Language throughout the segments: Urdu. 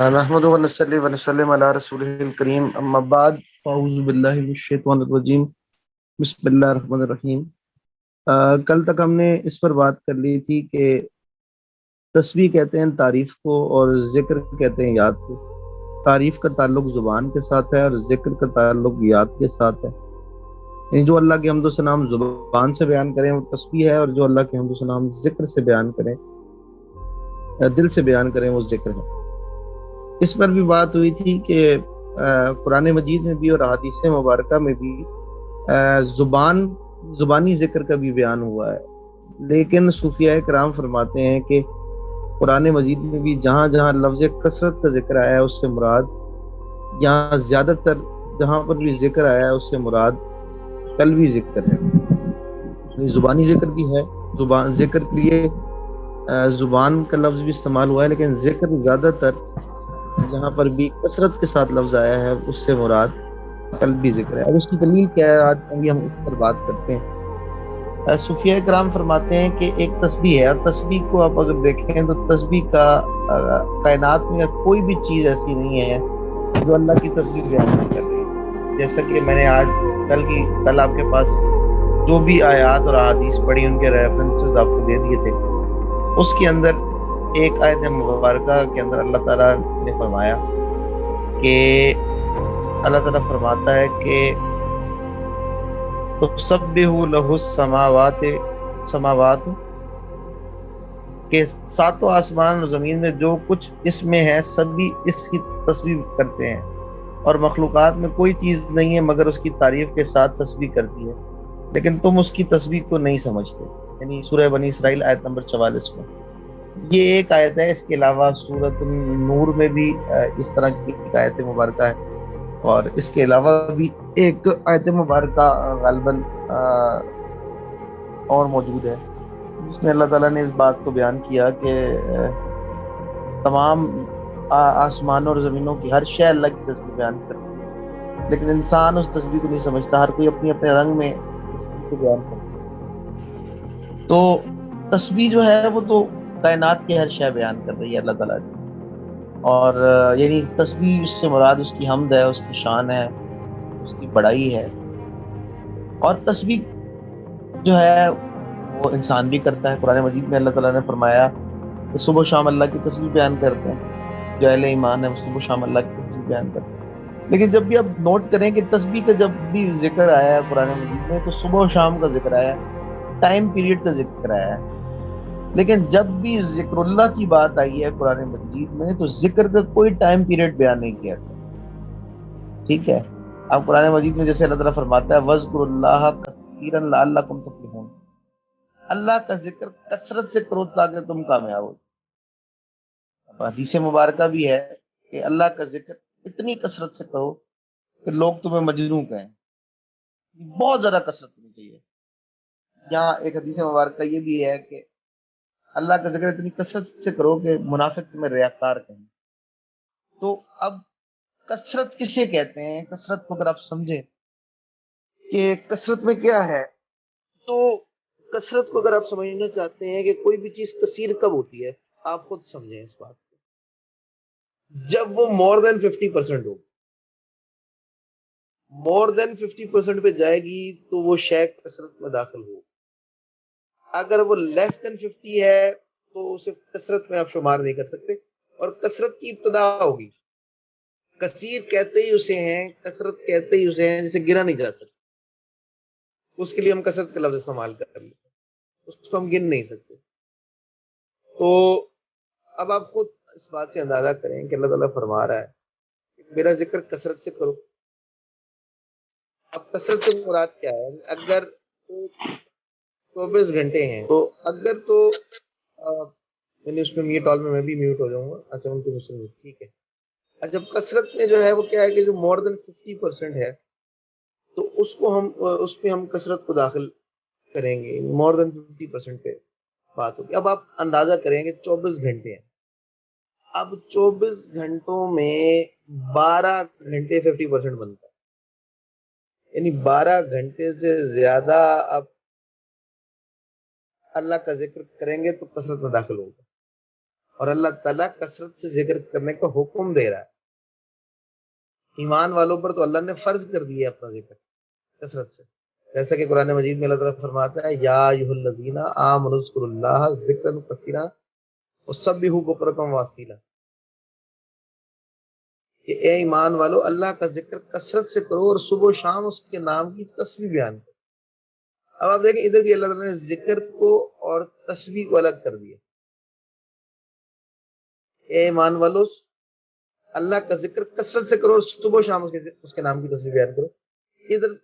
نحمدہ و نصلی و نسلم علی رسولہ الکریم اما بعد فاعوذ باللہ من الشیطان الرجیم بسم اللہ الرحمن الرحیم۔ کل تک ہم نے اس پر بات کر لی تھی کہ تسبیح کہتے ہیں تعریف کو اور ذکر کہتے ہیں یاد کو۔ تعریف کا تعلق زبان کے ساتھ ہے اور ذکر کا تعلق یاد کے ساتھ ہے۔ یعنی جو اللہ کے حمد و ثناء زبان سے بیان کریں وہ تسبیح ہے، اور جو اللہ کے حمد و ثناء ذکر سے بیان کریں، دل سے بیان کریں، وہ ذکر ہے۔ اس پر بھی بات ہوئی تھی کہ قرآن مجید میں بھی اور احادیث مبارکہ میں بھی زبانی ذکر کا بھی بیان ہوا ہے، لیکن صوفیاء کرام فرماتے ہیں کہ قرآن مجید میں بھی جہاں جہاں لفظ کثرت کا ذکر آیا ہے اس سے مراد، یہاں زیادہ تر جہاں پر بھی ذکر آیا ہے اس سے مراد قلبی ذکر ہے، یعنی زبانی ذکر بھی ہے۔ زبان ذکر کے لیے زبان کا لفظ بھی استعمال ہوا ہے، لیکن ذکر زیادہ تر جہاں پر بھی کثرت کے ساتھ لفظ آیا ہے اس سے مراد قلبی ذکر ہے۔ اور اس کی دلیل کیا ہے، آج ابھی ہم اس پر بات کرتے ہیں۔ صوفیاء کرام فرماتے ہیں کہ ایک تسبیح ہے، اور تسبیح کو آپ اگر دیکھیں تو تسبیح کا کائنات میں کوئی بھی چیز ایسی نہیں ہے جو اللہ کی تسبیح بیان نہ کر رہی ہے۔ جیسا کہ میں نے آج کل آپ کے پاس جو بھی آیات اور احادیث پڑھی ان کے ریفرنسز آپ کو دے دیے تھے، اس کے اندر ایک آیت مبارکہ کے اندر اللہ تعالیٰ نے فرمایا کہ اللہ تعالیٰ فرماتا ہے کہ تسبح لہ السماوات کہ ساتوں آسمان اور زمین میں جو کچھ اس میں ہے سبھی اس کی تسبیح کرتے ہیں، اور مخلوقات میں کوئی چیز نہیں ہے مگر اس کی تعریف کے ساتھ تسبیح کرتی ہے، لیکن تم اس کی تسبیح کو نہیں سمجھتے۔ یعنی سورہ بنی اسرائیل آیت نمبر 44 میں یہ ایک آیت ہے۔ اس کے علاوہ سورۃ النور میں بھی اس طرح کی ایک آیت مبارکہ ہے، اور اس کے علاوہ بھی ایک آیت مبارکہ غالباً اور موجود ہے جس میں اللہ تعالیٰ نے اس بات کو بیان کیا کہ تمام آسمانوں اور زمینوں کی ہر شے اللہ کی تسبیح بیان کرتی ہے، لیکن انسان اس تسبیح کو نہیں سمجھتا، ہر کوئی اپنے اپنے رنگ میں تسبیح کو بیان کرتا ہے۔ تو تسبیح جو ہے وہ تو کائنات کی ہر شے بیان کر رہی ہے اللہ تعالیٰ کی، اور یعنی تسبیح اس سے مراد اس کی حمد ہے، اس کی شان ہے، اس کی بڑائی ہے۔ اور تسبیح جو ہے وہ انسان بھی کرتا ہے۔ قرآن مجید میں اللہ تعالیٰ نے فرمایا کہ صبح و شام اللہ کی تسبیح بیان کرتے ہیں، جو اہل ایمان ہے وہ صبح و شام اللہ کی تسبیح بیان کرتے ہیں۔ لیکن جب بھی آپ نوٹ کریں کہ تسبیح کا جب بھی ذکر آیا ہے قرآن مجید میں تو صبح و شام کا ذکر آیا ہے، ٹائم پیریڈ کا ذکر آیا ہے، لیکن جب بھی ذکر اللہ کی بات آئی ہے قرآن مجید میں تو ذکر کا کوئی ٹائم پیریڈ بیان نہیں کیا گیا۔ ٹھیک ہے، اب قرآن مجید میں جیسے اللہ تعالیٰ فرماتا ہے وَاذْكُرُوا اللَّهَ كَثِيرًا لَعَلَّكُمْ تُفْلِحُونَ، اللہ کا ذکر کثرت سے کرو تاکہ تم کامیاب ہو۔ اب حدیث مبارکہ بھی ہے کہ اللہ کا ذکر اتنی کثرت سے کرو کہ لوگ تمہیں مجنون کہیں، بہت زیادہ کثرت ہونی چاہیے۔ یہاں ایک حدیث مبارکہ یہ بھی ہے کہ اللہ کا ذکر اتنی کثرت سے کرو کہ منافق تمہیں ریاکار کہیں۔ تو اب کثرت کسے کہتے ہیں؟ کثرت کو اگر آپ سمجھیں کہ کثرت میں کیا ہے، تو کثرت کو اگر آپ سمجھنا چاہتے ہیں کہ کوئی بھی چیز کثیر کب ہوتی ہے، آپ خود سمجھیں اس بات کو، جب وہ more than 50% ہو، more than 50% پہ جائے گی تو وہ شے کثرت میں داخل ہو۔ اگر وہ لیس دین 50 ہے تو اسے کثرت میں آپ شمار نہیں کر سکتے، اور کثرت کی ابتدا ہوگی۔ کثیر کہتے ہی اسے ہیں، کثرت کہتے ہی اسے ہیں جسے گنا نہیں جا سکتا، اس کے لیے ہم کثرت کا لفظ استعمال کر لیتے ہیں، اس کو ہم گن نہیں سکتے۔ تو اب آپ خود اس بات سے اندازہ کریں کہ اللہ تعالیٰ فرما رہا ہے کہ میرا ذکر کثرت سے کرو۔ اب کثرت سے مراد کیا ہے؟ اگر 24 گھنٹے ہیں تو اگر تو یعنی اس میں میوٹ آل میں بھی میوٹ ہو جاؤں گا، اچھا ان کو مسلم ٹھیک ہے۔ جب کثرت میں جو ہے وہ کیا ہے کہ جو more than 50% ہے تو اس کو ہم اس پہ ہم کثرت کو داخل کریں گے، more than 50% پہ بات ہوگی۔ اب آپ اندازہ کریں کہ 24 گھنٹے ہیں، اب 24 گھنٹوں میں 12 گھنٹے 50% بنتا ہے، یعنی 12 گھنٹے سے زیادہ آپ اللہ کا ذکر کریں گے تو کثرت میں داخل ہوگا۔ اور اللہ تعالیٰ کثرت سے ذکر کرنے کا حکم دے رہا ہے. ایمان والوں پر تو اللہ نے فرض کر دیا اپنا ذکر کثرت سے، جیسا کہ قرآن مجید میں اللہ تعالیٰ فرماتا ہے یا ایھا الذین آمنوا اذکروا اللہ ذکرا کثیرا وسبحوا بکرۃ واصیلا، کہ اے ایمان والو اللہ کا ذکر کثرت سے کرو اور صبح و شام اس کے نام کی تسبیح بیان کرو. اب آپ دیکھیں ادھر بھی اللہ تعالیٰ نے ذکر کو اور تسبیح کو الگ کر دیا. اے ایمان والو اللہ کا ذکر کثرت سے کرو اور صبح و شام اس کے نام کی تسبیح بیان کرو. ادھر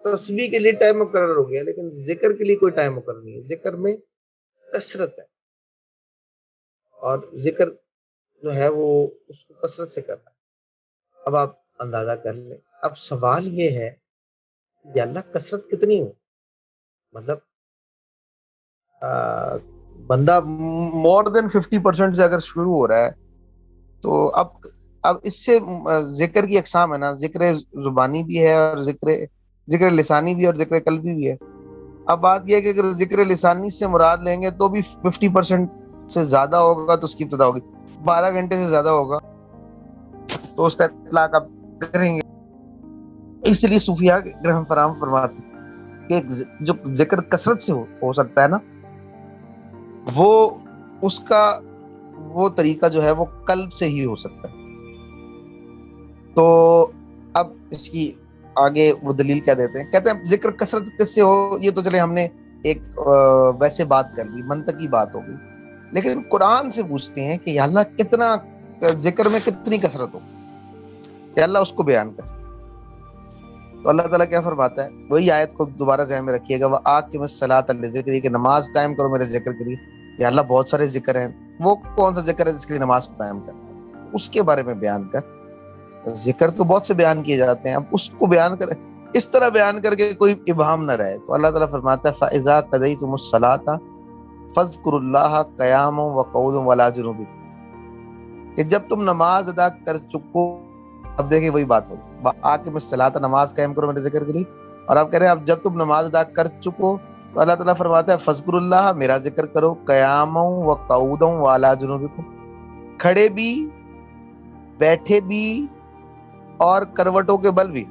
تسبیح کے لیے ٹائم مقرر ہو گیا، لیکن ذکر کے لیے کوئی ٹائم مقرر نہیں ہے. ذکر میں کثرت ہے، اور ذکر جو ہے وہ اس کو کثرت سے کرنا ہے. اب آپ اندازہ کر لیں. اب سوال یہ ہے کہ اللہ کثرت کتنی ہو، مطلب بندہ مور دین 50% سے اگر شروع ہو رہا ہے تو اب اس سے ذکر کی اقسام ہے نا، ذکر زبانی بھی ہے اور ذکر لسانی بھی اور ذکر قلبی بھی ہے. اب بات یہ ہے کہ اگر ذکر لسانی سے مراد لیں گے تو بھی 50% سے زیادہ ہوگا تو اس کی ابتدا ہوگی. 12 گھنٹے سے زیادہ ہوگا تو اس کا اطلاق آپ کریں گے. اس لیے صوفیاء گرہم فراہم فرماتے ہیں کہ جو ذکر کثرت سے ہو سکتا ہے نا، وہ اس کا وہ طریقہ جو ہے وہ قلب سے ہی ہو سکتا ہے. تو اب اس کی آگے وہ دلیل کیا دیتے ہیں، کہتے ہیں ذکر کثرت کس سے ہو. یہ تو چلے ہم نے ایک ویسے بات کر لی، منطقی بات ہو گئی، لیکن قرآن سے پوچھتے ہیں کہ یا اللہ کتنا ذکر میں کتنی کثرت ہو، یا اللہ اس کو بیان کر. تو اللہ تعالیٰ کیا فرماتا ہے، وہی آیت کو دوبارہ ذہن میں رکھیے گا، وَأَقِمِ الصَّلَاةَ لِذِكْرِي، کہ نماز قائم کرو میرے ذکر کے لیے. یا اللہ بہت سارے ذکر ہیں، وہ کون سا ذکر ہے جس کے لیے نماز قائم کر، اس کے بارے میں بیان کر. ذکر تو بہت سے بیان کیے جاتے ہیں، اب اس کو بیان کر، اس طرح بیان کر کے کوئی ابہام نہ رہے. تو اللہ تعالیٰ فرماتا ہے فَإِذَا قَضَيْتُمُ الصَّلَاةَ فَاذْكُرُوا اللَّهَ قِيَامًا وَقُعُودًا وَعَلَىٰ جُنُوبِكُمْ، کہ جب تم نماز ادا کر چکو. اب دیکھیں وہی بات ہوگی، وَأَقِمِ الصَّلَاةَ، نماز قائم کرو میرے ذکر کے لیے. اور آپ کہہ رہے ہیں اب جب تم نماز ادا کر چکو تو اللہ تعالیٰ فرماتا ہے فَاذْكُرُوا اللَّهَ، میرا ذکر کرو، قِيَامًا وَقُعُودًا وَعَلَىٰ جُنُوبِكُمْ، کھڑے بھی، بیٹھے بھی، اور کروٹوں کے بل بھی.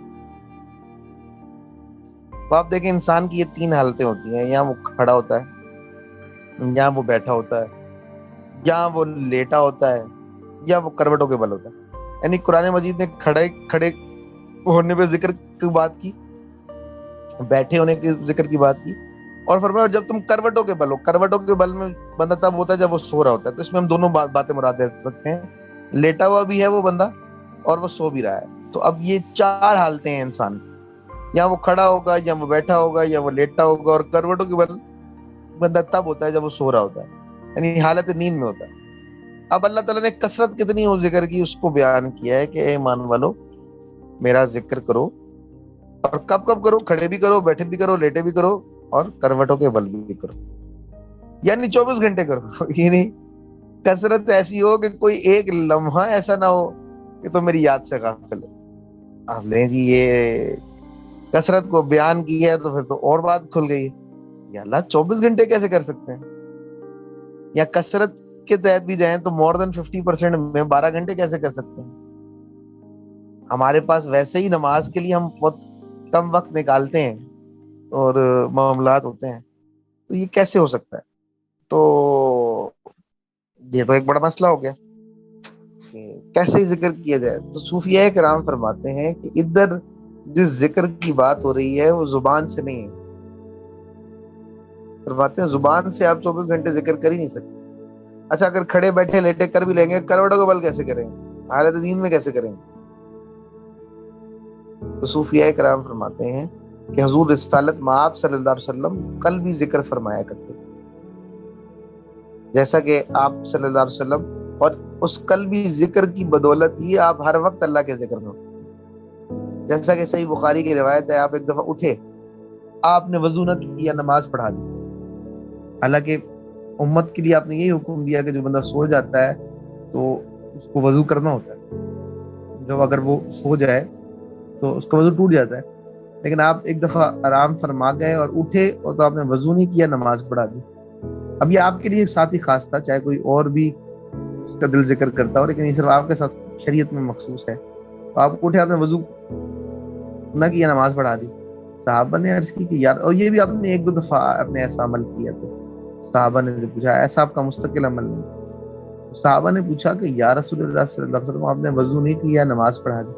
تو آپ دیکھیں انسان کی یہ 3 حالتیں ہوتی ہیں، یا وہ کھڑا ہوتا ہے، یا وہ بیٹھا ہوتا ہے، یا وہ لیٹا ہوتا ہے، یا وہ کروٹوں کے بل ہوتا ہے. یعنی قرآن مجید نے کھڑے ہونے پہ ذکر کی بات کی، بیٹھے ہونے کے ذکر کی بات کی، اور فرمایا جب تم کروٹوں کے بل ہو. کروٹوں کے بل میں بندہ تب ہوتا ہے جب وہ سو رہا ہوتا ہے. تو اس میں ہم دونوں باتیں مراد دے سکتے ہیں، لیٹا ہوا بھی ہے وہ بندہ اور وہ سو بھی رہا ہے. تو اب یہ 4 حالتیں ہیں انسان کی، یا وہ کھڑا ہوگا، یا وہ بیٹھا ہوگا، یا وہ لیٹا ہوگا. اور کروٹوں کے بل بندہ تب ہوتا ہے جب وہ سو رہا ہوتا ہے، یعنی حالت نیند میں ہوتا ہے. اب اللہ تعالیٰ نے کثرت کتنی ہو ذکر کی اس کو بیان کیا ہے کہ اے ایمان والو میرا ذکر کرو. اور کب کب کرو، کھڑے بھی کرو، بیٹھے بھی کرو، لیٹے بھی کرو، اور کروٹوں کے بل بھی کرو، یعنی 24 گھنٹے کرو. یعنی کثرت ایسی ہو کہ کوئی ایک لمحہ ایسا نہ ہو کہ تو میری یاد سے غافل ہو. اب لیں جی یہ کثرت کو بیان کی ہے تو پھر تو اور بات کھل گئی. یا اللہ 24 گھنٹے کیسے کر سکتے ہیں، یا کثرت کے تحت بھی جائیں تو مور دین 50% میں 12 گھنٹے کیسے کر سکتے ہیں. ہمارے پاس ویسے ہی نماز کے لیے ہم بہت کم وقت نکالتے ہیں اور معاملات ہوتے ہیں، تو یہ کیسے ہو سکتا ہے. تو یہ تو ایک بڑا مسئلہ ہو گیا کہ کیسے ذکر کیا جائے. تو صوفیاء کرام فرماتے ہیں کہ ادھر جس ذکر کی بات ہو رہی ہے وہ زبان سے نہیں ہے. فرماتے ہیں زبان سے آپ 24 گھنٹے ذکر کر ہی نہیں سکتے. اچھا اگر کھڑے بیٹھے لیٹے کر بھی لیں گے، کروڑوں کا بل کیسے کریں گے، حالت نیند میں کیسے کریں گے. تو صوفیاء کرام فرماتے ہیں کہ حضور رسالت مآب صلی اللہ علیہ وسلم کل بھی ذکر فرمایا کرتے تھے، جیسا کہ آپ صلی اللہ علیہ وسلم، اور اس قلبی ذکر کی بدولت ہی آپ ہر وقت اللہ کے ذکر میں. جیسا کہ صحیح بخاری کی روایت ہے، آپ ایک دفعہ اٹھے، آپ نے وضو نہ کیا، نماز پڑھا دی. حالانکہ امت کے لیے آپ نے یہی حکم دیا کہ جو بندہ سو جاتا ہے تو اس کو وضو کرنا ہوتا ہے، جو اگر وہ سو جائے تو اس کا وضو ٹوٹ جاتا ہے. لیکن آپ ایک دفعہ آرام فرما گئے اور اٹھے اور تو آپ نے وضو نہیں کیا، نماز پڑھا دی. اب یہ آپ کے لیے ساتھ ہی خاص تھا، چاہے کوئی اور بھی اس کا دل ذکر کرتا ہو، لیکن یہ صرف آپ کے ساتھ شریعت میں مخصوص ہے. تو آپ اٹھے، آپ نے وضو نہ کیا، نماز پڑھا دی. صحابہ نے عرض کی کہ یار، اور یہ بھی آپ نے ایک دو دفعہ اپنے ایسا عمل کیا، تو صحابہ نے پوچھا ایسا آپ کا مستقل عمل نہیں؟ صحابہ نے پوچھا کہ یا رسول اللہ صلی اللہ علیہ وسلم، آپ نے وضو نہیں کیا، نماز پڑھا دی.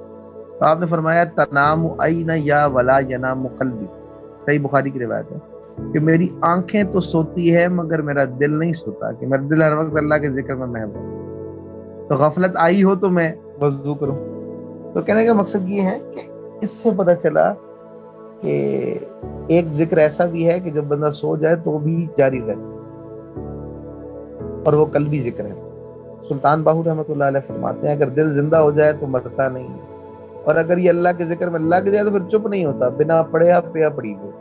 تو آپ نے فرمایا تنام عین یا ولا ینام قلبی. صحیح بخاری کی روایت ہے کہ میری آنکھیں تو سوتی ہے مگر میرا دل نہیں سوتا، کہ میرا دل ہر وقت اللہ کے ذکر میں محو ہے. تو غفلت آئی ہو تو میں وضو کروں. تو کہنے کا مقصد یہ ہے کہ اس سے پتہ چلا کہ ایک ذکر ایسا بھی ہے کہ جب بندہ سو جائے تو بھی جاری رہے، اور وہ قلبی ذکر ہے. سلطان باہو رحمۃ اللہ علیہ فرماتے ہیں اگر دل زندہ ہو جائے تو مرتا نہیں، اور اگر یہ اللہ کے ذکر میں لگ جائے تو پھر چپ نہیں ہوتا، بنا پڑھے آپ پیا پڑی ہوئے،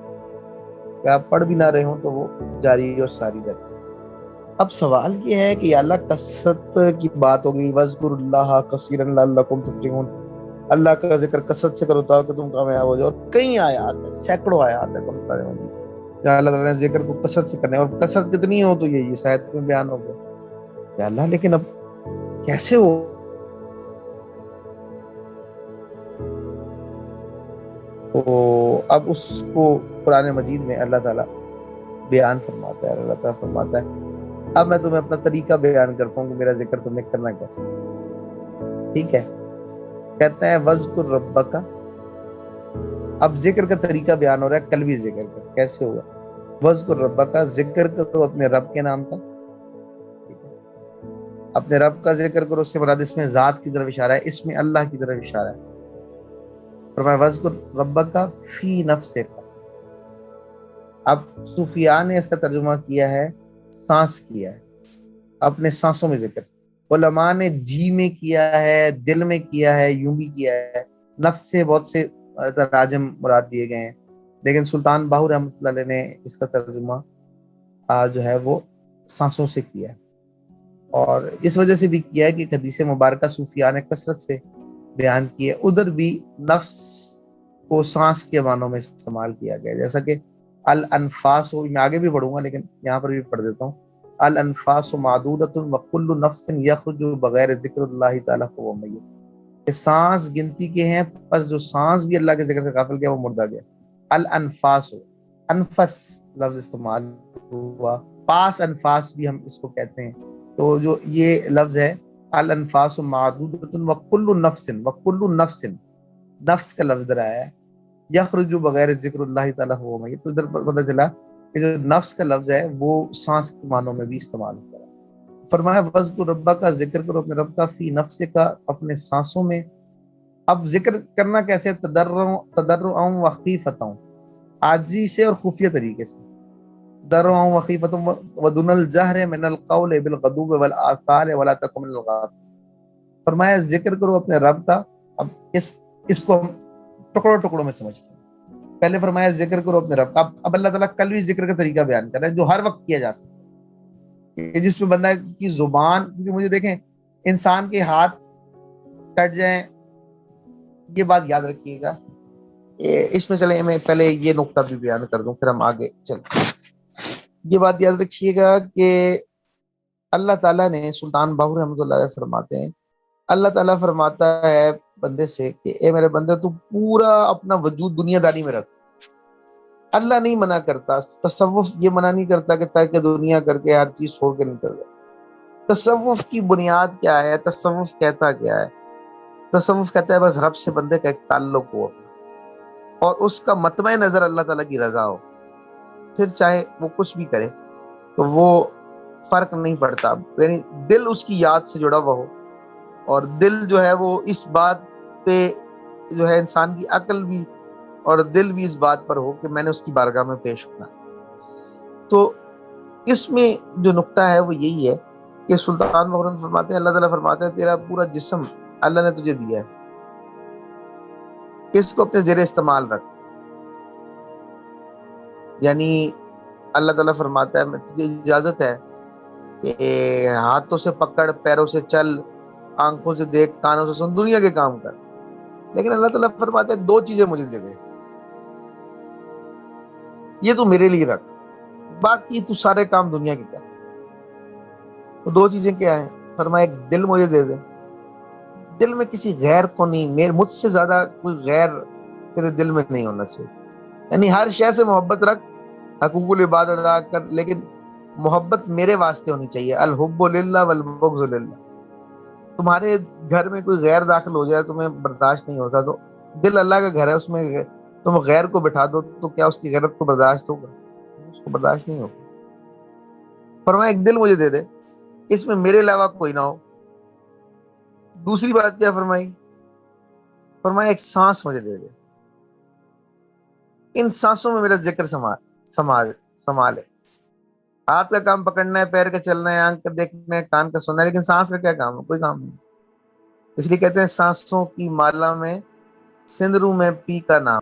کہ آپ پڑھ بھی نہ رہے ہوں تو وہ جاری اور ساری رہتی. اب سوال یہ ہے کہ یا اللہ کثرت کی بات ہوگی، وَاذْكُرُوا اللَّهَ كَثِيرًا لَعَلَّكُمْ تُفْلِحُونَ، اللہ کا ذکر کثرت سے کرو تاکہ تم کامیاب ہو جاؤ. اور کئی آیات ہیں، سینکڑوں آیات ہیں قرآن مجید جہاں اللہ تعالیٰ نے ذکر کو کثرت سے کرنا ہے، اور کثرت کتنی ہو تو یہ شاید میں بیان ہو گیا. یا اللہ لیکن اب کیسے ہو؟ تو اب اس کو قرآن مجید میں اللہ تعالیٰ بیان فرماتا ہے. اللہ تعالیٰ فرماتا ہے اب میں تمہیں اپنا طریقہ بیان کرتا ہوں کہ میرا ذکر تمہیں کرنا کیسے. ٹھیک ہے، کہتے ہیں وَاذْكُرْ رَبَّكَ. اب ذکر کا طریقہ بیان ہو رہا ہے، قلبی ذکر کا. کیسے ہوگا؟ وَاذْكُرْ رَبَّكَ، ذکر کرو اپنے رب کے نام کا. اپنے رب کا ذکر کرو، اس سے مراد اس میں ذات کی طرف اشارہ ہے، اس میں اللہ کی طرف اشارہ ہے. فرمایا وَاذْكُرْ رَبَّكَ فِي نَفْسِكَ. اب صوفیاء نے اس کا ترجمہ کیا ہے سانس کیا ہے، اپنے سانسوں میں ذکر. علماء نے جی میں کیا ہے، دل میں کیا ہے، یوں بھی کیا ہے. نفس سے بہت سے تراجم مراد دیے گئے ہیں، لیکن سلطان باہو رحمۃ اللہ علیہ نے اس کا ترجمہ جو ہے وہ سانسوں سے کیا ہے. اور اس وجہ سے بھی کیا ہے کہ حدیث مبارکہ صوفیاء نے کثرت سے بیان کی ہے. ادھر بھی نفس کو سانس کے معنوں میں استعمال کیا گیا، جیسا کہ الانفاس ہو، میں آگے بھی پڑھوں گا لیکن یہاں پر بھی پڑھ دیتا ہوں. الانفاس معدودۃ وکل نفس یخرج بغیر ذکر اللہ تعالیٰ فہو میت. کہ سانس گنتی کے ہیں، پس جو سانس بھی اللہ کے ذکر سے غافل گیا وہ مردہ گیا. الانفاس، انفس لفظ استعمال ہوا، پاس انفاس بھی ہم اس کو کہتے ہیں. تو جو یہ لفظ ہے الانفاس معدودۃ وکل نفس، وکل نفس، نفس کا لفظ رہا ہے، یخرج بغیر ذکر اللہ تعالیٰ فہو میت. تو ادھر پتہ چلا کہ جو نفس کا لفظ ہے وہ سانس کے معنوں میں بھی استعمال ہوتا ہے. فرمایا وَاذْكُرْ رَبَّكَ، کا ذکر کرو اپنے رب کا، فی نفسک، اپنے سانسوں میں. اب ذکر کرنا کیسے؟ تضرعا وخیفتہ، عاجزی سے اور خفیہ طریقے سے. تضرعا وخیفتہ ودون الجہر من القول بالغدو والآصال ولا تکن من الغافلین. فرمایا ذکر کرو اپنے رب کا. اب اس کو ہم ٹکڑوں ٹکڑوں میں سمجھتے ہیں. پہلے فرمایا ذکر کرو اپنے رب کا. اب اللہ تعالیٰ قلبی ذکر کا طریقہ بیان کر رہا ہے جو ہر وقت کیا جا سکتا ہے، جس میں بندہ کی زبان، کیونکہ مجھے دیکھیں انسان کے ہاتھ کٹ جائیں، یہ بات یاد رکھیے گا. اس میں چلے میں پہلے یہ نقطہ بھی بیان کر دوں پھر ہم آگے چلیں. یہ بات یاد رکھیے گا کہ اللہ تعالیٰ نے، سلطان باہو رحمۃ اللہ علیہ فرماتے ہیں، اللہ تعالیٰ فرماتا ہے بندے سے کہ اے میرے بندے تو پورا اپنا وجود دنیا داری میں رکھ. اللہ نہیں منع کرتا، تصوف یہ منع نہیں کرتا کہ ترک دنیا کر کے ہر چیز چھوڑ کے نکل جائے. تصوف کی بنیاد کیا ہے؟ تصوف کہتا کیا ہے؟ تصوف کہتا ہے بس رب سے بندے کا ایک تعلق ہو اور اس کا مطمع نظر اللہ تعالیٰ کی رضا ہو. پھر چاہے وہ کچھ بھی کرے تو وہ فرق نہیں پڑتا، یعنی دل اس کی یاد سے جڑا ہوا ہو، اور دل جو ہے وہ اس بات پہ جو ہے انسان کی عقل بھی اور دل بھی اس بات پر ہو کہ میں نے اس کی بارگاہ میں پیش ہونا. تو اس میں جو نقطہ ہے وہ یہی ہے کہ سلطان محرم فرماتے ہیں، اللہ تعالیٰ فرماتے ہیں تیرا پورا جسم اللہ نے تجھے دیا ہے، اس کو اپنے زیر استعمال رکھ. یعنی اللہ تعالیٰ فرماتا ہے تجھے اجازت ہے کہ ہاتھوں سے پکڑ، پیروں سے چل، آنکھوں سے دیکھ، کانوں سے سن، دنیا کے کام کر، لیکن اللہ تعالیٰ فرماتا ہے دو چیزیں مجھے دے دے، یہ تو میرے لیے رکھ، باقی تو سارے کام دنیا کے کر. تو دو چیزیں کیا ہیں؟ فرمایا ایک دل مجھے دے دے، دل میں کسی غیر کو نہیں، مجھ سے زیادہ کوئی غیر تیرے دل میں نہیں ہونا چاہیے، یعنی ہر شے سے محبت رکھ، حقوق العباد ادا کر، لیکن محبت میرے واسطے ہونی چاہیے، الحب للہ والبغض للہ۔ تمہارے گھر میں کوئی غیر داخل ہو جائے تمہیں برداشت نہیں ہوتا، تو دل اللہ کا گھر ہے، اس میں تم غیر کو بٹھا دو تو کیا اس کی غیرت کو برداشت ہوگا؟ اس کو برداشت نہیں ہوگا۔ فرمایا ایک دل مجھے دے دے، اس میں میرے علاوہ کوئی نہ ہو۔ دوسری بات کیا فرمائی؟ فرمایا ایک سانس مجھے دے دے، ان سانسوں میں میرا ذکر سمال ہے۔ ہاتھ کا کام پکڑنا ہے، پیر کا چلنا ہے، آنکھ کا دیکھنا ہے، کان کا سننا ہے، لیکن سانس کا کیا کام ہے؟ کوئی کام نہیں۔ اس لیے کہتے ہیں سانسوں کی مالا میں سندرو میں پی کا نام،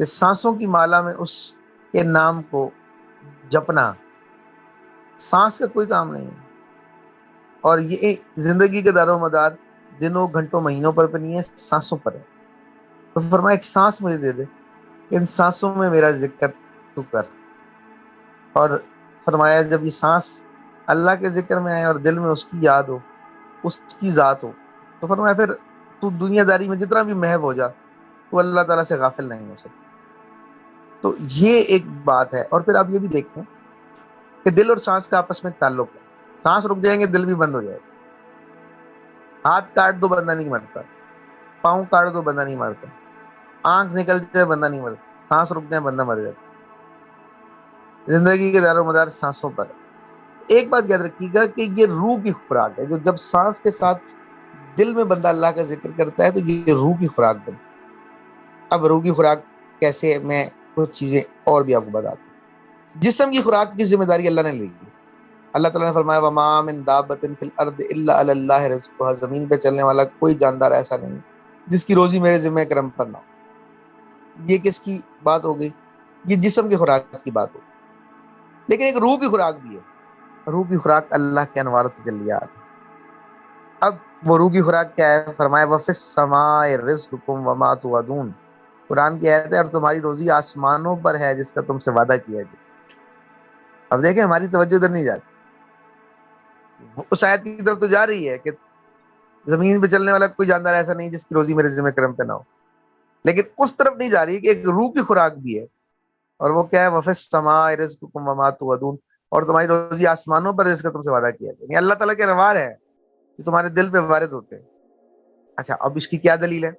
کہ سانسوں کی مالا میں اس کے نام کو جپنا۔ سانس کا کوئی کام نہیں ہے، اور یہ زندگی کا دار و مدار دنوں گھنٹوں مہینوں پر نہیں ہے، سانسوں پر ہے۔ تو فرمایا ایک سانس مجھے دے دے، ان سانسوں میں میرا ذکر تو کر۔ اور فرمایا جب یہ سانس اللہ کے ذکر میں آئے اور دل میں اس کی یاد ہو، اس کی ذات ہو، تو فرمایا پھر تو دنیا داری میں جتنا بھی محو ہو جا، تو اللہ تعالیٰ سے غافل نہیں ہو سکتا۔ تو یہ ایک بات ہے۔ اور پھر آپ یہ بھی دیکھیں کہ دل اور سانس کا آپس میں تعلق ہے، سانس رک جائیں گے دل بھی بند ہو جائے گا، ہاتھ کاٹ دو بندہ نہیں مرتا، پاؤں کاٹ دو بندہ نہیں مرتا، آنکھ نکل جائے بندہ نہیں مرتا، سانس رک جائے بندہ مر جاتا۔ زندگی کے دار و مدار سانسوں پر ہے۔ ایک بات یاد رکھیے گا کہ یہ روح کی خوراک ہے، جو جب سانس کے ساتھ دل میں بندہ اللہ کا ذکر کرتا ہے تو یہ روح کی خوراک بنتی ہے۔ اب روح کی خوراک کیسے، میں کچھ چیزیں اور بھی آپ کو بتاتا ہوں۔ جسم کی خوراک کی ذمہ داری اللہ نے لی ہے۔ اللہ تعالیٰ نے فرمایا وما من دابۃ فی الارض الا علی اللہ رزقها، زمین پہ چلنے والا کوئی جاندار ایسا نہیں جس کی روزی میرے ذمہ کرم پر نہ ہو۔ یہ کس کی بات ہو گئی؟ یہ جسم کی خوراک کی بات ہو گئی، لیکن ایک روح کی خوراک بھی ہے۔ روح کی خوراک اللہ کے انوار و تجلیات۔ اب وہ روح کی خوراک کیا ہے؟ فرمایا وفی السماء رزقکم وما توعدون، قرآن کی آیت ہے، اور تمہاری روزی آسمانوں پر ہے جس کا تم سے وعدہ کیا گیا۔ اب دیکھیں ہماری توجہ ادھر نہیں جاتی، اس آیت کی طرف تو جا رہی ہے کہ زمین پہ چلنے والا کوئی جاندار ایسا نہیں جس کی روزی میرے ذمہ کرم پہ نہ ہو، لیکن اس طرف نہیں جا رہی کہ ایک روح کی خوراک بھی ہے، اور وہ کیا ہے؟ وفی السماء رزقکم وما توعدون، اور تمہاری روزی آسمانوں پر جس کا تم سے وعدہ کیا گیا، یعنی اللہ تعالیٰ کے انوار ہے جو تمہارے دل پہ وارد ہوتے ہیں۔ اچھا اب اس کی کیا دلیل ہے؟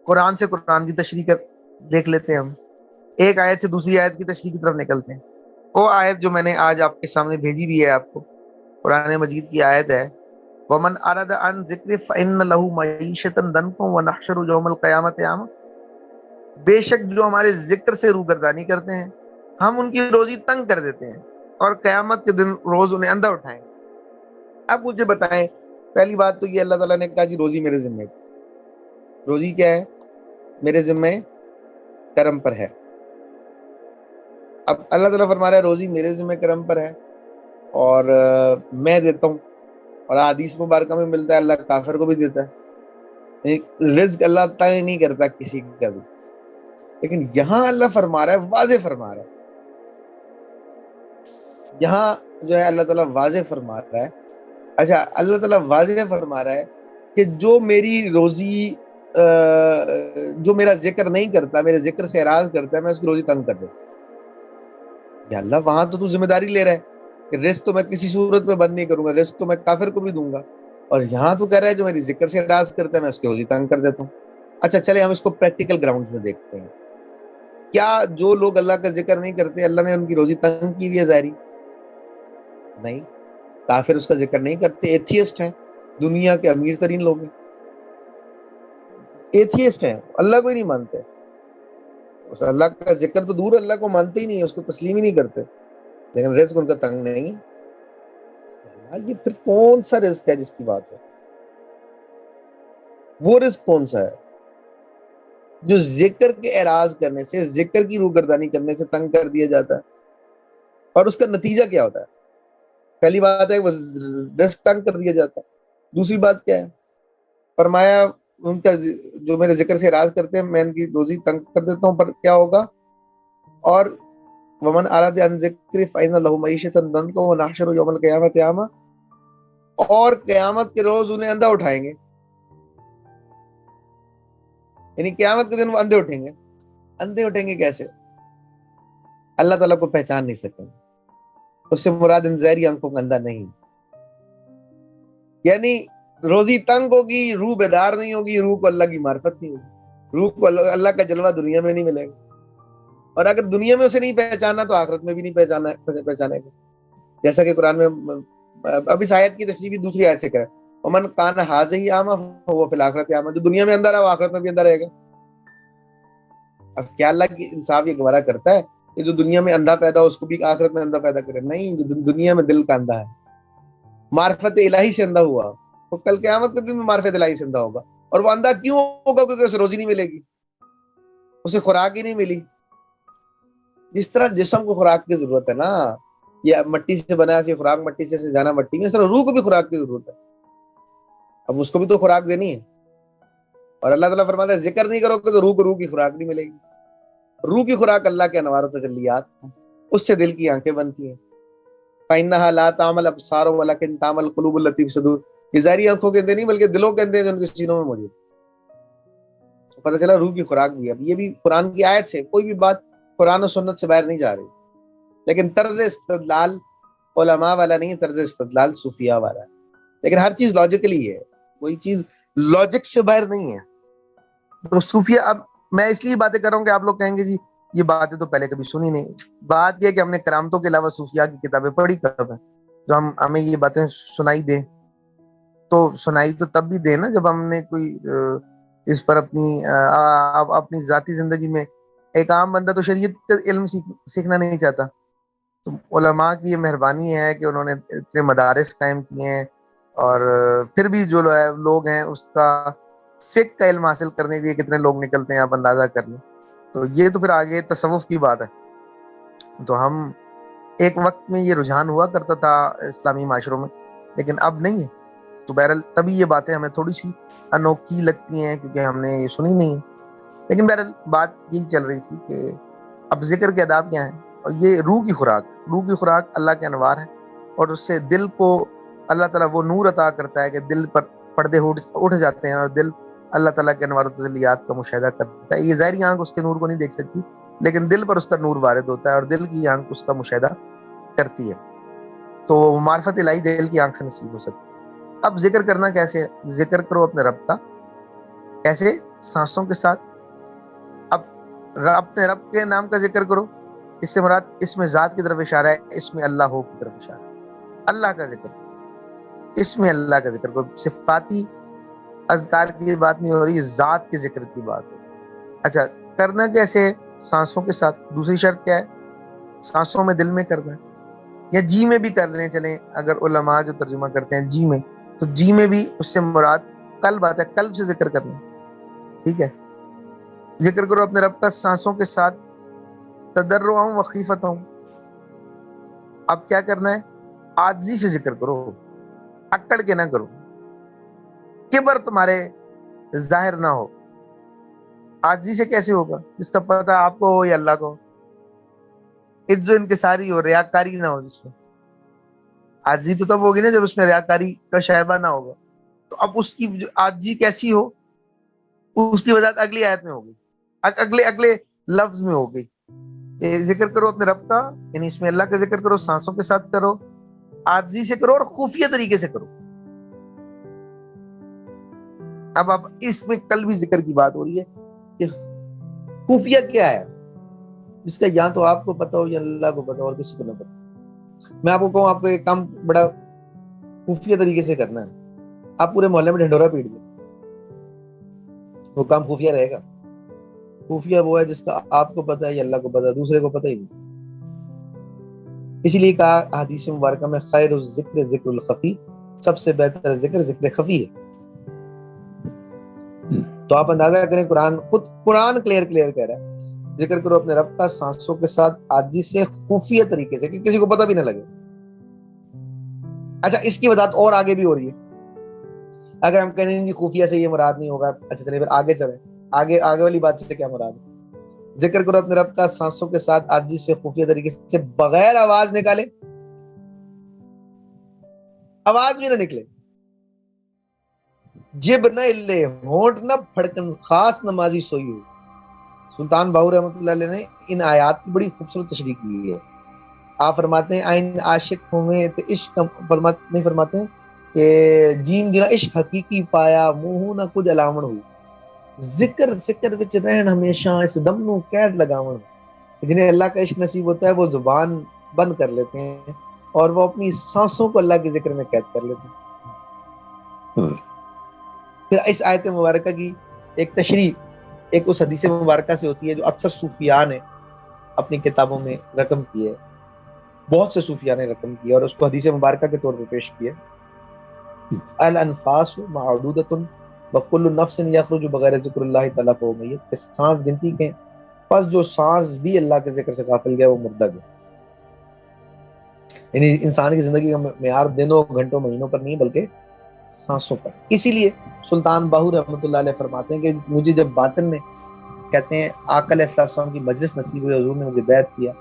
قرآن سے قرآن کی تشریح کر دیکھ لیتے ہیں ہم، ایک آیت سے دوسری آیت کی تشریح کی طرف نکلتے ہیں۔ وہ آیت جو میں نے آج آپ کے سامنے بھیجی بھی ہے آپ کو، قرآن مجید کی آیت ہے وَمَنْ أَرَدَ عَنْ ذِكْرِ فَإِنَّ لَهُ مَعِيشَةً ضَنْكًا وَنَحْشُرُهُ يَوْمَ الْقِيَامَةِ أَعْمَىٰ، بے شک جو ہمارے ذکر سے روگردانی کرتے ہیں ہم ان کی روزی تنگ کر دیتے ہیں، اور قیامت کے دن روز انہیں اندھا اٹھائیں گے۔ اب مجھے بتائیں، پہلی بات تو یہ اللہ تعالیٰ نے کہا جی روزی میرے ذمہ ہے۔ روزی کیا ہے؟ میرے ذمہ کرم پر ہے۔ اب اللہ تعالیٰ فرما رہا ہے روزی میرے ذمہ کرم پر ہے اور میں دیتا ہوں، اور حدیث مبارکہ میں ملتا ہے اللہ کافر کو بھی دیتا ہے، رزق اللہ تعالیٰ نہیں کرتا کسی کا بھی، لیکن یہاں اللہ فرما رہا ہے، واضح فرما رہا ہے، یہاں جو ہے اللہ تعالیٰ واضح فرما رہا ہے۔ اچھا اللہ تعالیٰ واضح فرما رہا ہے کہ جو میری روزی جو میرا ذکر نہیں کرتا، میرے ذکر سے اعراض کرتا ہے، میں اس کی روزی تنگ کر دیتا ہوں۔ یا اللہ وہاں تو ذمہ داری لے رہا ہے کہ رزق تو میں کسی صورت میں بند نہیں کروں گا، رزق تو میں کافر کو بھی دوں گا، اور یہاں تو کہہ رہا ہے جو میری ذکر سے اعراض کرتا ہے میں اس کی روزی تنگ کر دیتا ہوں۔ اچھا چلے ہم اس کو پریکٹیکل گراؤنڈ میں دیکھتے ہیں، کیا جو لوگ اللہ کا ذکر نہیں کرتے اللہ نے ان کی روزی تنگ کی ہوئی ہے ظاہری؟ نہیں، کافر اس کا ذکر نہیں کرتے، ایتھیسٹ ہیں، دنیا کے امیر ترین لوگ ہیں، ایتھیسٹ ہیں، اللہ کو ہی نہیں مانتے، اس اللہ کا ذکر تو دور، اللہ کو مانتے ہی نہیں، اس کو تسلیم ہی نہیں کرتے، لیکن رزق ان کا تنگ نہیں۔ یہ پھر کون سا رزق ہے جس کی بات ہے؟ وہ رزق کون سا ہے جو ذکر کے اعراض کرنے سے، ذکر کی روگردانی کرنے سے تنگ کر دیا جاتا ہے؟ اور اس کا نتیجہ کیا ہوتا ہے؟ پہلی بات ہے وہ رزق تنگ کر دیا جاتا ہے، دوسری بات کیا ہے؟ فرمایا ان کا جو میرے ذکر سے اعراض کرتے ہیں میں ان کی روزی تنگ کر دیتا ہوں، پر کیا ہوگا؟ اور ومن اراد ان ذکر فإن له معیشۃ ضنکا ونحشر یوم القیامۃ اعما، اور قیامت کے روز انہیں اندھا اٹھائیں گے، یعنی قیامت کے دن وہ اندھے اٹھیں گے۔ اندھے اٹھیں گے کیسے؟ اللہ تعالیٰ کو پہچان نہیں سکیں، اس سے مراد ان ظاہری آنکھوں کا اندھا نہیں، یعنی روزی تنگ ہوگی، روح بیدار نہیں ہوگی، روح کو اللہ کی معرفت نہیں ہوگی، روح کو اللہ کا جلوہ دنیا میں نہیں ملے گا، اور اگر دنیا میں اسے نہیں پہچانا تو آخرت میں بھی نہیں پہچانے گا، جیسا کہ قرآن میں اب اس آیت کی تشریح بھی دوسری آیت سے کرے، ومن کان حاذہ اعمی فہو فی الآخرۃ اعمی، جو دنیا میں اندھا رہا وہ آخرت میں بھی اندھا رہے گا۔ اب کیا اللہ کی انصاف یہ گوارا کرتا ہے کہ جو دنیا میں اندھا پیدا ہو اس کو بھی آخرت میں اندھا پیدا کرے؟ نہیں، جو دنیا میں دل کا اندھا ہے، معرفت الہی سے اندھا ہوا، وہ کل قیامت کے دن میں معرفت الہی سے اندھا ہوگا، اور وہ اندھا کیوں ہوگا؟ کیونکہ اسے روزی نہیں ملے گی، اسے خوراک ہی نہیں ملی۔ جس طرح جسم کو خوراک کی ضرورت ہے نا، یہ مٹی سے بنا ہے، خوراک مٹی سے جانا مٹی میں، اس طرح روح کو بھی خوراک کی ضرورت ہے، اب اس کو بھی تو خوراک دینی ہے، اور اللہ تعالیٰ فرماتا ہے ذکر نہیں کرو گے تو روح کو روح کی خوراک نہیں ملے گی۔ روح کی خوراک اللہ کے انوار و تجلیات، اس سے دل کی آنکھیں بنتی ہیں، فإنها لا تعمى الأبصار ولكن تعمى القلوب التي في الصدور، یہ ظاہری آنکھوں کے اندر نہیں بلکہ دلوں کے اندر جو ان کے سینوں میں موجود ہے۔ پتہ چلا روح کی خوراک بھی ہے۔ اب یہ بھی قرآن کی آیت سے، کوئی بھی بات قرآن و سنت سے باہر نہیں جا رہی، لیکن طرز استدلال علماء والا نہیں، طرز استدلال صوفیاء والا ہے، لیکن ہر چیز لاجیکلی ہے، کوئی چیز لاجک سے باہر نہیں ہے۔ تو صوفیہ، اب میں اس لیے باتیں کر رہا ہوں کہ آپ لوگ کہیں گے جی یہ باتیں تو پہلے کبھی سنی نہیں۔ بات یہ ہے کہ ہم نے کرامتوں کے علاوہ صوفیاء کی کتابیں پڑھی کب ہیں جو ہمیں یہ باتیں سنائی دیں؟ تو سنائی تو تب بھی دیں نا جب ہم نے کوئی اس پر اپنی ذاتی زندگی میں، ایک عام بندہ تو شریعت کا علم سیکھنا نہیں چاہتا، تو علماء کی یہ مہربانی ہے کہ انہوں نے اتنے مدارس قائم کیے ہیں، اور پھر بھی جو لوگ ہیں اس کا فقہ کا علم حاصل کرنے کے لیے کتنے لوگ نکلتے ہیں آپ اندازہ کر لیں۔ تو یہ تو پھر آگے تصوف کی بات ہے۔ تو ہم ایک وقت میں یہ رجحان ہوا کرتا تھا اسلامی معاشروں میں، لیکن اب نہیں ہے، تو بہرحال تبھی یہ باتیں ہمیں تھوڑی سی انوکھی لگتی ہیں کیونکہ ہم نے یہ سنی نہیں ہے، لیکن بہرحال بات یہی چل رہی تھی کہ اب ذکر کے آداب کیا ہیں، اور یہ روح کی خوراک اللہ کے انوار ہے، اور اس سے دل کو اللہ تعالیٰ وہ نور عطا کرتا ہے کہ دل پر پردے اٹھ جاتے ہیں، اور دل اللہ تعالیٰ کے انوار و تجلیات کا مشاہدہ کرتا ہے۔ یہ ظاہری آنکھ اس کے نور کو نہیں دیکھ سکتی، لیکن دل پر اس کا نور وارد ہوتا ہے، اور دل کی آنکھ اس کا مشاہدہ کرتی ہے، تو معرفت الہی دل کی آنکھ سے نصیب ہو سکتی ہے۔ اب ذکر کرنا کیسے ہے؟ ذکر کرو اپنے رب کا، کیسے؟ سانسوں کے ساتھ۔ اب اپنے رب کے نام کا ذکر کرو، اس سے مراد اس میں ذات کی طرف اشارہ ہے، اس میں اللہ ہو کی طرف اشارہ ہے۔ اللہ کا ذکر، اس میں اللہ کا ذکر کرو، صفاتی اذکار کی بات نہیں ہو رہی، ذات کے ذکر کی بات ہے۔ اچھا، کرنا کیسے؟ سانسوں کے ساتھ۔ دوسری شرط کیا ہے؟ سانسوں میں، دل میں کرنا ہے، یا جی میں بھی کر لیں چلیں، اگر علماء جو ترجمہ کرتے ہیں جی میں، تو جی میں بھی اس سے مراد قلب آتا ہے، قلب سے ذکر کرنا، ٹھیک ہے؟ ذکر کرو اپنے رب کا سانسوں کے ساتھ، تضرعا و خیفتا۔ اب کیا کرنا ہے؟ عاجزی سے ذکر کرو، اکڑ کے نہ کرو، کبر تمہارے ظاہر نہ ہو۔ عاجزی سے کیسے ہوگا؟ جس کا پتہ آپ کو ہو یا اللہ کو، عجز و انکساری ہو، ریاکاری نہ ہو جس میں۔ عاجزی تو تب ہوگی نا جب اس میں ریاکاری کا شائبہ نہ ہوگا۔ تو اب اس کی عاجزی کیسی ہو، اس کی وضاحت اگلی آیت میں ہوگی، اگلے لفظ میں ہوگی۔ ذکر کرو اپنے رب کا، یعنی اس میں اللہ کا ذکر کرو، سانسوں کے ساتھ کرو، عاجزی سے کرو، اور خفیہ طریقے سے کرو۔ اب اس میں قلبی ذکر کی بات ہو رہی ہے کہ خفیہ کیا ہے، جس کا یا تو آپ کو پتا ہو یا اللہ کو پتا ہو، اور کسی کو نہ پتا۔ میں آپ کو کہوں آپ کو ایک کام بڑا خفیہ طریقے سے کرنا ہے، آپ پورے محلے میں ڈھنڈورا پیٹ دیں، وہ کام خفیہ رہے گا؟ خفیہ وہ ہے جس کا آپ کو پتہ ہے یا اللہ کو پتہ ہے، دوسرے کو پتہ ہی نہیں۔ اسی لیے کہا حدیث مبارکہ میں خیر الذکر ذکر الخفی، سب سے بہتر ذکر ذکر خفی ہے۔ تو آپ اندازہ کریں، قرآن کلیئر کہہ رہا ہے ذکر کرو اپنے رب کا سانسوں کے ساتھ عاجزی سے، خفیہ طریقے سے، کہ کسی کو پتہ بھی نہ لگے۔ اچھا، اس کی وضاحت اور آگے بھی ہو رہی ہے۔ اگر ہم کہیں جی خفیہ سے یہ مراد نہیں ہوگا، اچھا چلیے پھر آگے چلیں، آگے والی بات سے کیا مراد ہے؟ ذکر کرو اپنے رب کا سانسوں کے ساتھ عاجزی سے، خفیہ طریقے سے، بغیر آواز نکالے، آواز بھی نہ نکلے، جب نہ ہلے، ہونٹ نہ پھڑکن، خاص نمازی سوئی ہوئی۔ سلطان باہو رحمۃ اللہ علیہ نے ان آیات کی بڑی خوبصورت تشریح کی ہے۔ آپ فرماتے ہیں آئین عاشق ہوئے تو عشق نہیں فرماتے ہیں کہ جیم جنا عشق حقیقی پایا، منہ نہ کچھ علامن ہو، ذکر فکر وچ رہن ہمیشہ، اس دم نو قید لگاون۔ جنہیں اللہ کا عشق نصیب ہوتا ہے وہ زبان بند کر لیتے ہیں اور وہ اپنی سانسوں کو اللہ کے ذکر میں قید کر لیتے ہیں۔ پھر اس آیت مبارکہ کی ایک تشریح ایک اس حدیث مبارکہ سے ہوتی ہے جو اکثر صوفیاء نے اپنی کتابوں میں رقم کی ہے، بہت سے صوفیاء نے رقم کی ہے اور اس کو حدیث مبارکہ کے طور پہ پیش کی ہے۔ الانفاس معدودۃ وکل نفس یخرج بغیر ذکر اللہ تعالیٰ فہو میت، کہ سانس گنتی کے، پس جو سانس بھی اللہ کے ذکر سے غافل گیا وہ مردہ گیا۔ یعنی انسان کی زندگی کا معیار دنوں گھنٹوں مہینوں پر نہیں بلکہ سانسوں پر۔ اسی لیے سلطان باہو رحمۃ اللہ علیہ فرماتے ہیں کہ مجھے جب باطن میں کہتے ہیں آقا علیہ السلام کی مجلس نصیب ہوئی، حضور نے مجھے بیعت کیا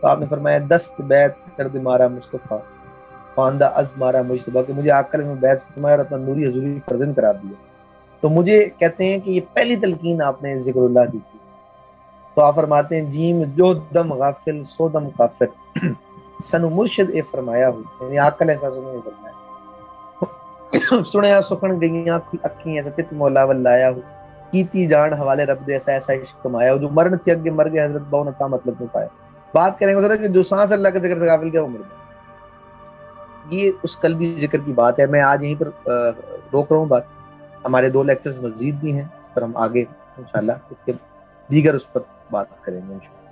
تو آپ نے فرمایا دست بیعت کر دے مارا مصطفیٰ، خواندہ از مارا مجتبیٰ، کہ مجھے آقا نے بیعت فرمایا اور اپنا نوری حضوری فرزند قرار دیا۔ تو مجھے کہتے ہیں کہ یہ پہلی تلقین آپ نے ذکر اللہ کی تھی۔ تو آپ فرماتے ہیں جیم جو دم غافل سو دم کافر، سنو مرشد اے فرمایا ہو، یعنی آقا علیہ السلام نے فرمایا سنیا سخن گئیاں اکھیاں سچت مولا ولایا ہو، کیتی جان حوالے رب دے ایسا ایسا عشق کمایا ہو، جو مرن تھی اگے مر گئے حضرت باؤ نتا مطلب نہیں پایا۔ بات کریں گے کہ جو سانس اللہ کے ذکر سے غافل گیا وہ مر گیا۔ یہ اس قلبی ذکر کی بات ہے۔ میں آج یہیں پر روک رہا ہوں بات، ہمارے 2 لیکچرز مزید بھی ہیں، اس پر ہم آگے انشاءاللہ اس کے دیگر اس پر بات کریں گے انشاءاللہ۔